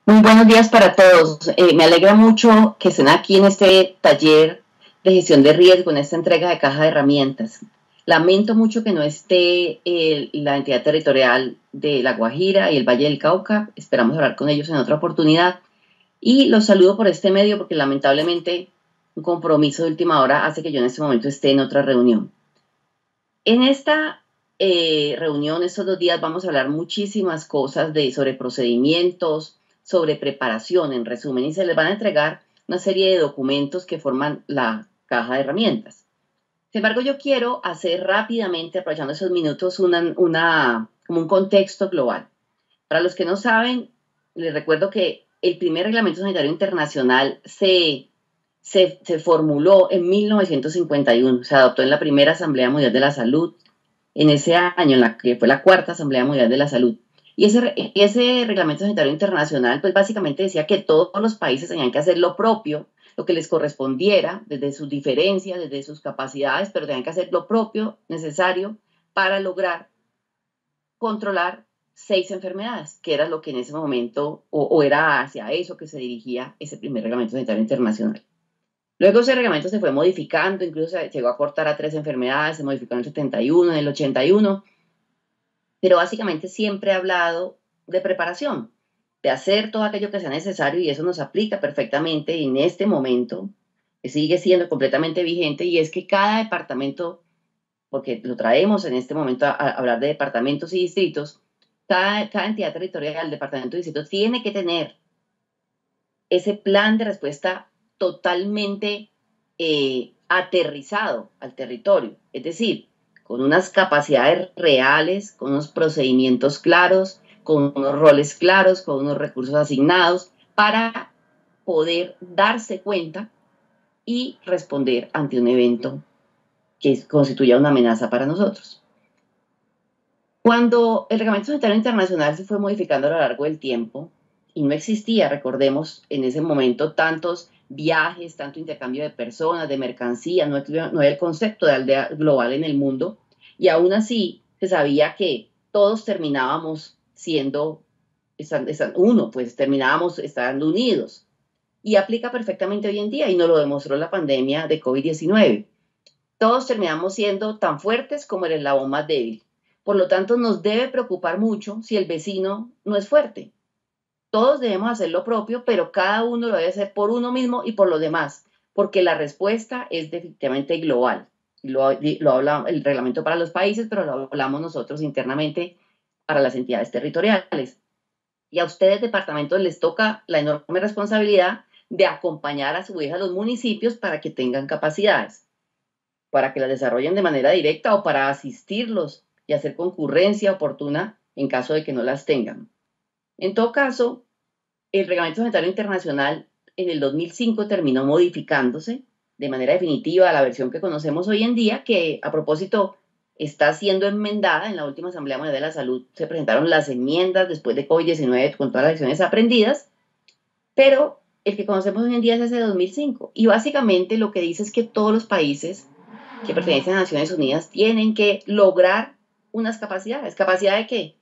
Muy buenos días para todos. Me alegra mucho que estén aquí en este taller de gestión de riesgo, en esta entrega de caja de herramientas. Lamento mucho que no esté la entidad territorial de La Guajira y el Valle del Cauca. Esperamos hablar con ellos en otra oportunidad. Y los saludo por este medio porque lamentablemente un compromiso de última hora hace que yo en este momento esté en otra reunión. En esta reunión, estos 2 días, vamos a hablar muchísimas cosas sobre procedimientos, sobre preparación, en resumen, y se les van a entregar una serie de documentos que forman la caja de herramientas. Sin embargo, yo quiero hacer rápidamente, aprovechando esos minutos, como un contexto global. Para los que no saben, les recuerdo que el primer reglamento sanitario internacional se formuló en 1951, se adoptó en la primera Asamblea Mundial de la Salud, en ese año, en la que fue la cuarta Asamblea Mundial de la Salud. Y ese reglamento sanitario internacional, pues básicamente decía que todos los países tenían que hacer lo propio, lo que les correspondiera, desde sus diferencias, desde sus capacidades, pero tenían que hacer lo propio necesario para lograr controlar 6 enfermedades, que era lo que en ese momento, o era hacia eso que se dirigía ese primer reglamento sanitario internacional. Luego ese reglamento se fue modificando, incluso se llegó a cortar a 3 enfermedades, se modificó en el 71, en el 81, pero básicamente siempre he hablado de preparación, de hacer todo aquello que sea necesario, y eso nos aplica perfectamente en este momento, que sigue siendo completamente vigente, y es que cada departamento, porque lo traemos en este momento a hablar de departamentos y distritos, cada entidad territorial, departamento y distrito tiene que tener ese plan de respuesta totalmente aterrizado al territorio, es decir, con unas capacidades reales, con unos procedimientos claros, con unos roles claros, con unos recursos asignados, para poder darse cuenta y responder ante un evento que constituya una amenaza para nosotros. Cuando el Reglamento Sanitario Internacional se fue modificando a lo largo del tiempo, y no existía, recordemos, en ese momento tantos viajes, tanto intercambio de personas, de mercancía, no había el concepto de aldea global en el mundo, y aún así se sabía que todos terminábamos siendo uno, pues terminábamos estando unidos. Y aplica perfectamente hoy en día, y nos lo demostró la pandemia de COVID-19. Todos terminamos siendo tan fuertes como el eslabón más débil. Por lo tanto, nos debe preocupar mucho si el vecino no es fuerte. Todos debemos hacer lo propio, pero cada uno lo debe hacer por uno mismo y por los demás, porque la respuesta es definitivamente global. Lo habla el reglamento para los países, pero lo hablamos nosotros internamente para las entidades territoriales. Y a ustedes, departamentos, les toca la enorme responsabilidad de acompañar a su vez a los municipios para que tengan capacidades, para que las desarrollen de manera directa o para asistirlos y hacer concurrencia oportuna en caso de que no las tengan. En todo caso, el Reglamento Sanitario Internacional en el 2005 terminó modificándose de manera definitiva a la versión que conocemos hoy en día, que a propósito está siendo enmendada en la última Asamblea Mundial de la Salud. Se presentaron las enmiendas después de COVID-19 con todas las lecciones aprendidas, pero el que conocemos hoy en día es ese de 2005. Y básicamente lo que dice es que todos los países que pertenecen a Naciones Unidas tienen que lograr unas capacidades. ¿Capacidad de qué?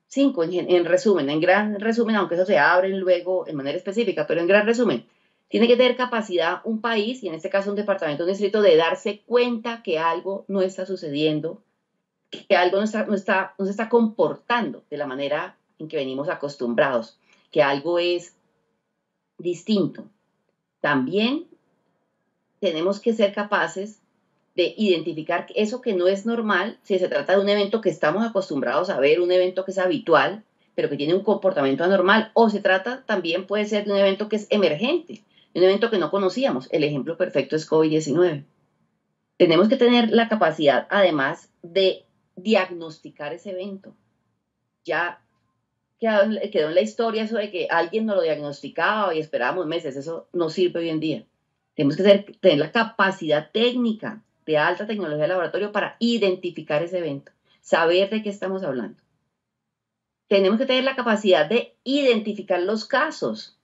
5, en resumen, en gran resumen, aunque eso se abre luego en manera específica, pero en gran resumen, tiene que tener capacidad un país, y en este caso un departamento, un distrito, de darse cuenta que algo no está sucediendo, que algo no se está comportando de la manera en que venimos acostumbrados, que algo es distinto. También tenemos que ser capaces de identificar eso que no es normal, si se trata de un evento que estamos acostumbrados a ver, un evento que es habitual, pero que tiene un comportamiento anormal, o se trata también puede ser de un evento que es emergente, un evento que no conocíamos. El ejemplo perfecto es COVID-19. Tenemos que tener la capacidad, además, de diagnosticar ese evento. Ya quedó en la historia eso de que alguien nos lo diagnosticaba y esperábamos meses. Eso no sirve hoy en día. Tenemos que tener la capacidad técnica de alta tecnología de laboratorio para identificar ese evento, saber de qué estamos hablando. Tenemos que tener la capacidad de identificar los casos,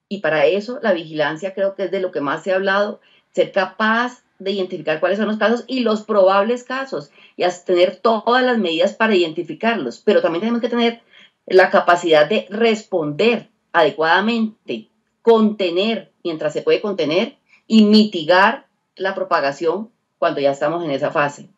y para eso la vigilancia creo que es de lo que más se ha hablado, ser capaz de identificar cuáles son los casos y los probables casos, y tener todas las medidas para identificarlos, pero también tenemos que tener la capacidad de responder adecuadamente, contener mientras se puede contener y mitigar la propagación cuando ya estamos en esa fase.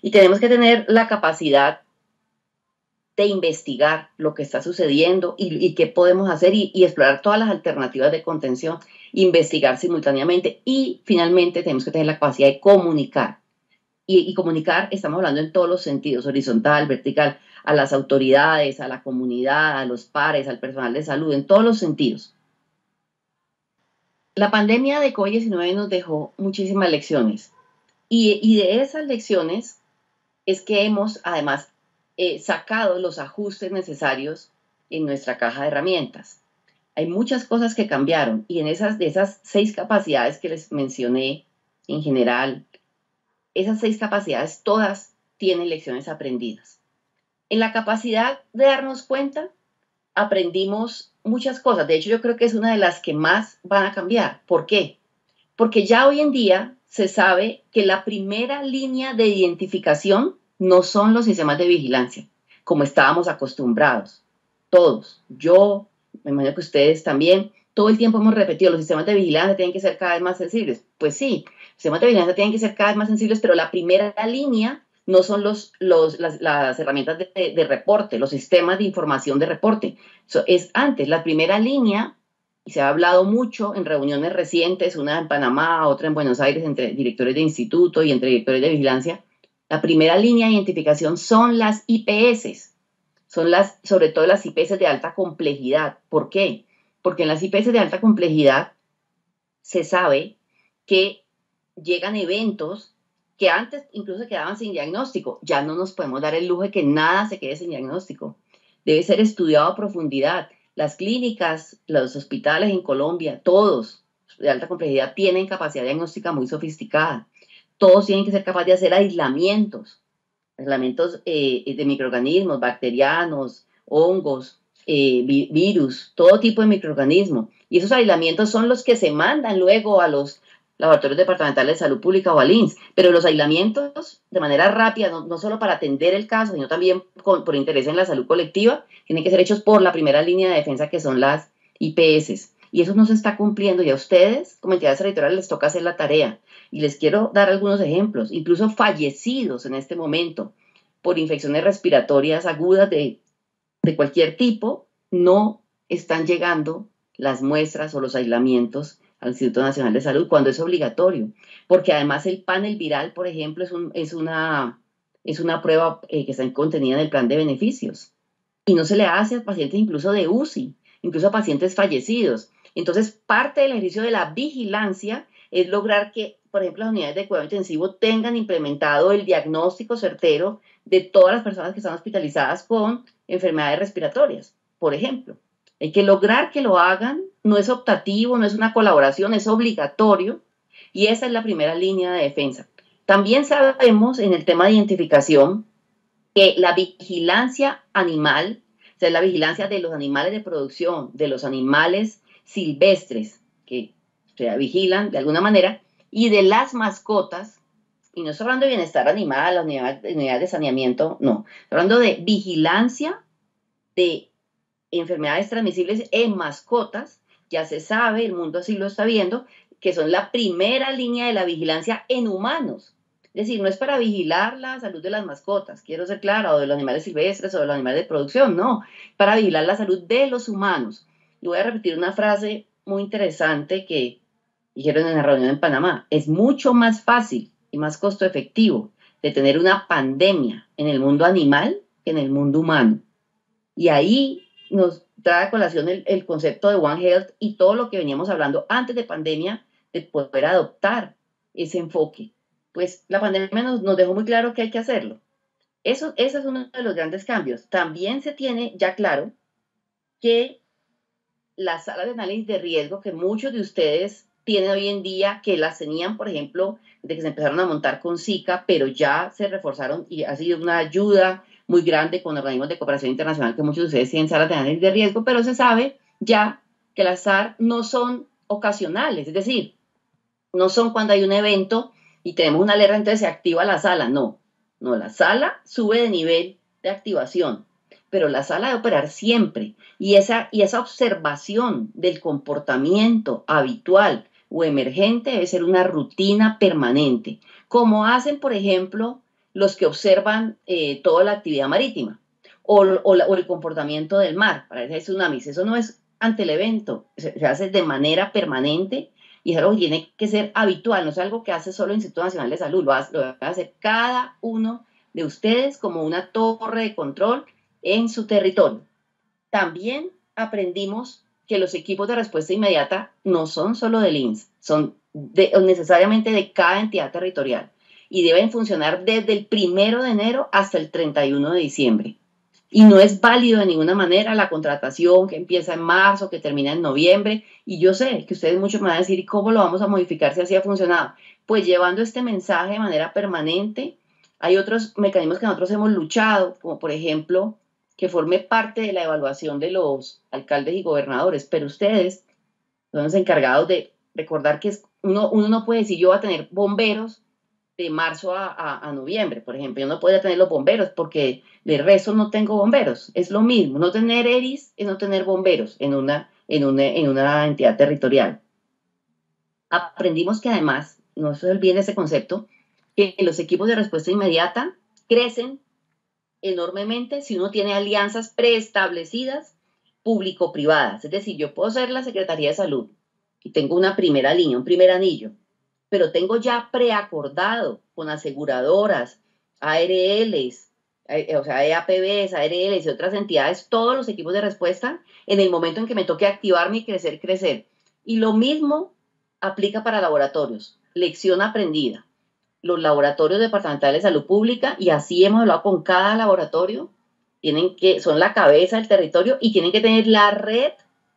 Y tenemos que tener la capacidad de investigar lo que está sucediendo y qué podemos hacer y explorar todas las alternativas de contención, investigar simultáneamente y finalmente tenemos que tener la capacidad de comunicar. Y comunicar, estamos hablando en todos los sentidos, horizontal, vertical, a las autoridades, a la comunidad, a los pares, al personal de salud, en todos los sentidos. La pandemia de COVID-19 nos dejó muchísimas lecciones y de esas lecciones es que hemos además sacado los ajustes necesarios en nuestra caja de herramientas. Hay muchas cosas que cambiaron y de esas 6 capacidades que les mencioné en general, esas 6 capacidades todas tienen lecciones aprendidas. En la capacidad de darnos cuenta, aprendimos muchas cosas. De hecho, yo creo que es una de las que más van a cambiar. ¿Por qué? Porque ya hoy en día se sabe que la primera línea de identificación no son los sistemas de vigilancia, como estábamos acostumbrados. Todos, yo, me imagino que ustedes también, todo el tiempo hemos repetido, los sistemas de vigilancia tienen que ser cada vez más sensibles. Pues sí, los sistemas de vigilancia tienen que ser cada vez más sensibles, pero la primera línea no son las herramientas de reporte, los sistemas de información de reporte. Eso es antes, la primera línea, y se ha hablado mucho en reuniones recientes, una en Panamá, otra en Buenos Aires, entre directores de instituto y entre directores de vigilancia. La primera línea de identificación son las IPS, sobre todo las IPS de alta complejidad. ¿Por qué? Porque en las IPS de alta complejidad se sabe que llegan eventos que antes incluso quedaban sin diagnóstico. Ya no nos podemos dar el lujo de que nada se quede sin diagnóstico. Debe ser estudiado a profundidad. Las clínicas, los hospitales en Colombia, todos de alta complejidad tienen capacidad diagnóstica muy sofisticada. Todos tienen que ser capaces de hacer aislamientos de microorganismos, bacterianos, hongos, virus, todo tipo de microorganismos. Y esos aislamientos son los que se mandan luego a los laboratorios departamentales de salud pública o al INS, pero los aislamientos de manera rápida, no solo para atender el caso, sino también por interés en la salud colectiva, tienen que ser hechos por la primera línea de defensa que son las IPS. Y eso no se está cumpliendo y a ustedes, como entidades territoriales, les toca hacer la tarea. Y les quiero dar algunos ejemplos, incluso fallecidos en este momento por infecciones respiratorias agudas de cualquier tipo, no están llegando las muestras o los aislamientos al Instituto Nacional de Salud cuando es obligatorio, porque además el panel viral, por ejemplo, es una prueba que está contenida en el plan de beneficios y no se le hace a pacientes incluso de UCI, incluso a pacientes fallecidos. Entonces, parte del ejercicio de la vigilancia es lograr que, por ejemplo, las unidades de cuidado intensivo tengan implementado el diagnóstico certero de todas las personas que están hospitalizadas con enfermedades respiratorias, por ejemplo. Hay que lograr que lo hagan, no es optativo, no es una colaboración, es obligatorio y esa es la primera línea de defensa. También sabemos en el tema de identificación que la vigilancia animal, o sea, la vigilancia de los animales de producción, de los animales silvestres que se vigilan de alguna manera, y de las mascotas, y no estoy hablando de bienestar animal, la unidad de saneamiento, no, estoy hablando de vigilancia de enfermedades transmisibles en mascotas, ya se sabe, el mundo así lo está viendo, que son la primera línea de la vigilancia en humanos. Es decir, no es para vigilar la salud de las mascotas, quiero ser clara, o de los animales silvestres o de los animales de producción, no, para vigilar la salud de los humanos. Y voy a repetir una frase muy interesante que dijeron en la reunión en Panamá. Es mucho más fácil y más costo efectivo de tener una pandemia en el mundo animal que en el mundo humano. Y ahí nos trae a colación el concepto de One Health y todo lo que veníamos hablando antes de pandemia, de poder adoptar ese enfoque. Pues la pandemia nos dejó muy claro que hay que hacerlo. Ese es uno de los grandes cambios. También se tiene ya claro que las salas de análisis de riesgo que muchos de ustedes tienen hoy en día, que las tenían, por ejemplo, desde que se empezaron a montar con Zika, pero ya se reforzaron y ha sido una ayuda muy grande con organismos de cooperación internacional que muchos de ustedes tienen salas de análisis de riesgo, pero se sabe ya que las SAR no son ocasionales, es decir, no son cuando hay un evento y tenemos una alerta, entonces se activa la sala, no, la sala sube de nivel de activación. pero la sala de operar siempre. Y esa observación del comportamiento habitual o emergente debe ser una rutina permanente, como hacen, por ejemplo, los que observan toda la actividad marítima o el comportamiento del mar para ver si hay tsunamis. Eso no es ante el evento, se hace de manera permanente y es algo que tiene que ser habitual, no es algo que hace solo el Instituto Nacional de Salud, lo va a hacer cada uno de ustedes como una torre de control en su territorio. También aprendimos que los equipos de respuesta inmediata no son solo del INS, son necesariamente de cada entidad territorial y deben funcionar desde el 1 de enero hasta el 31 de diciembre. Y no es válido de ninguna manera la contratación que empieza en marzo, que termina en noviembre. Y yo sé que ustedes muchos me van a decir, ¿y cómo lo vamos a modificar si así ha funcionado? Pues llevando este mensaje de manera permanente. Hay otros mecanismos que nosotros hemos luchado, como por ejemplo, que forme parte de la evaluación de los alcaldes y gobernadores. Pero ustedes son los encargados de recordar que uno no puede decir, yo voy a tener bomberos de marzo a noviembre, por ejemplo. Yo no podría tener los bomberos porque de resto no tengo bomberos. Es lo mismo. No tener ERIS es no tener bomberos en una entidad territorial. Aprendimos que además, no se olviden ese concepto, que los equipos de respuesta inmediata crecen enormemente si uno tiene alianzas preestablecidas público-privadas. Es decir, yo puedo ser la Secretaría de Salud y tengo una primera línea, un primer anillo, pero tengo ya preacordado con aseguradoras, ARLs, o sea, EAPBs, ARLs y otras entidades, todos los equipos de respuesta en el momento en que me toque activarme y crecer. Y lo mismo aplica para laboratorios. Lección aprendida. Los laboratorios departamentales de salud pública, y así hemos hablado con cada laboratorio, son la cabeza del territorio y tienen que tener la red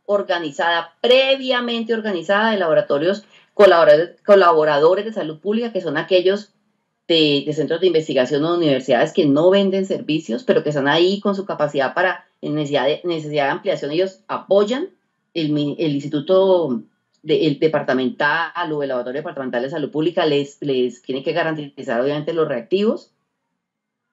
organizada, previamente organizada de laboratorios colaboradores de salud pública, que son aquellos de centros de investigación o universidades que no venden servicios, pero que están ahí con su capacidad para necesidad de ampliación. Ellos apoyan el instituto el departamental o el laboratorio departamental de salud pública, les tiene que garantizar obviamente los reactivos,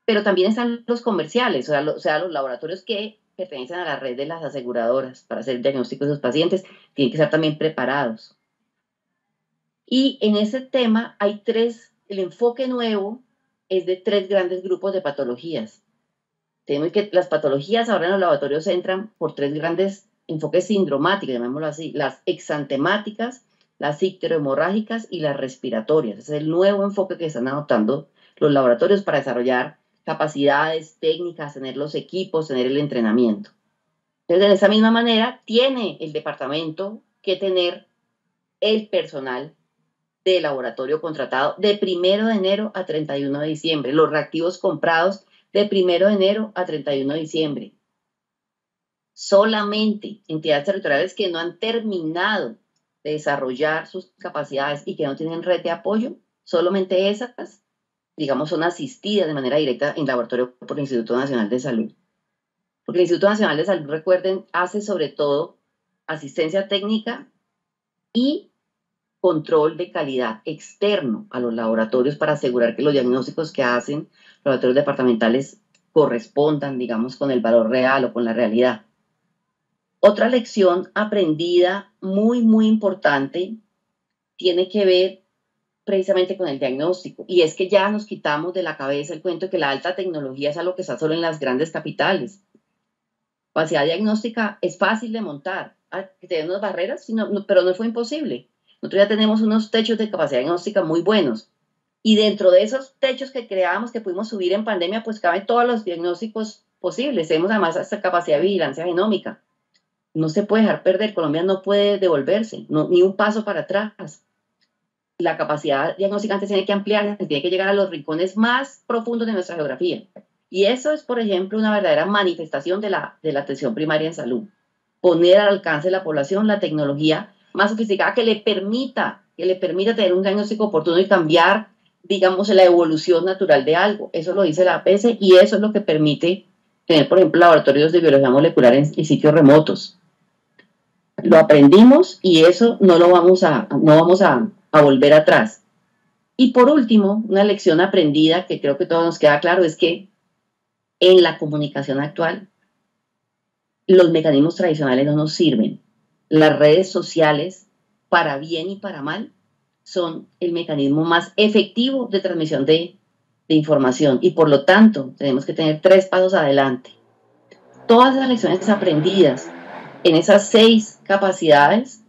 pero también están los comerciales, o sea, los laboratorios que pertenecen a la red de las aseguradoras para hacer diagnósticos de sus pacientes, tienen que estar también preparados. Y en ese tema hay el enfoque nuevo es de 3 grandes grupos de patologías. Tenemos que las patologías ahora en los laboratorios entran por 3 grandes enfoques sindromáticos, llamémoslo así, las exantemáticas, las icterohemorrágicas y las respiratorias. Ese es el nuevo enfoque que están adoptando los laboratorios para desarrollar capacidades técnicas, tener los equipos, tener el entrenamiento. Entonces, de esa misma manera, tiene el departamento que tener el personal de laboratorio contratado de 1 de enero a 31 de diciembre, los reactivos comprados de 1 de enero a 31 de diciembre. Solamente entidades territoriales que no han terminado de desarrollar sus capacidades y que no tienen red de apoyo, solamente esas, digamos, son asistidas de manera directa en laboratorio por el Instituto Nacional de Salud. Porque el Instituto Nacional de Salud, recuerden, hace sobre todo asistencia técnica y control de calidad externo a los laboratorios para asegurar que los diagnósticos que hacen los laboratorios departamentales correspondan, digamos, con el valor real o con la realidad. Otra lección aprendida muy, muy importante tiene que ver precisamente con el diagnóstico, y es que ya nos quitamos de la cabeza el cuento de que la alta tecnología es algo que está solo en las grandes capitales. Capacidad diagnóstica es fácil de montar, que tiene unas barreras, pero no fue imposible. Nosotros ya tenemos unos techos de capacidad diagnóstica muy buenos, y dentro de esos techos que creábamos, que pudimos subir en pandemia, pues caben todos los diagnósticos posibles. Tenemos además hasta capacidad de vigilancia genómica. No se puede dejar perder, Colombia no puede devolverse, ni un paso para atrás. La capacidad diagnóstica antes tiene que ampliarse, tiene que llegar a los rincones más profundos de nuestra geografía. Y eso es, por ejemplo, una verdadera manifestación de la atención primaria en salud. Poner al alcance de la población la tecnología más sofisticada que le permita tener un diagnóstico oportuno y cambiar, digamos, la evolución natural de algo. Eso lo dice la APS y eso es lo que permite tener, por ejemplo, laboratorios de biología molecular en sitios remotos. Lo aprendimos y eso no vamos a volver atrás. Y por último, una lección aprendida que creo que todos nos queda claro es que en la comunicación actual los mecanismos tradicionales no nos sirven. Las redes sociales, para bien y para mal, son el mecanismo más efectivo de transmisión de información y por lo tanto tenemos que tener 3 pasos adelante. Todas las lecciones aprendidas en esas 6 capacidades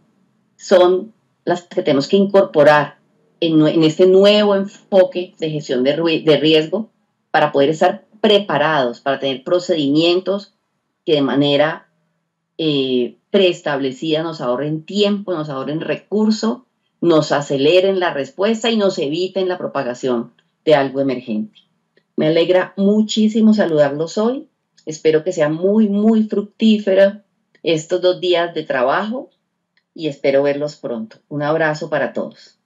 son las que tenemos que incorporar en este nuevo enfoque de gestión de riesgo para poder estar preparados, para tener procedimientos que de manera preestablecida nos ahorren tiempo, nos ahorren recursos, nos aceleren la respuesta y nos eviten la propagación de algo emergente. Me alegra muchísimo saludarlos hoy. Espero que sea muy, muy fructífero estos 2 días de trabajo y espero verlos pronto. Un abrazo para todos.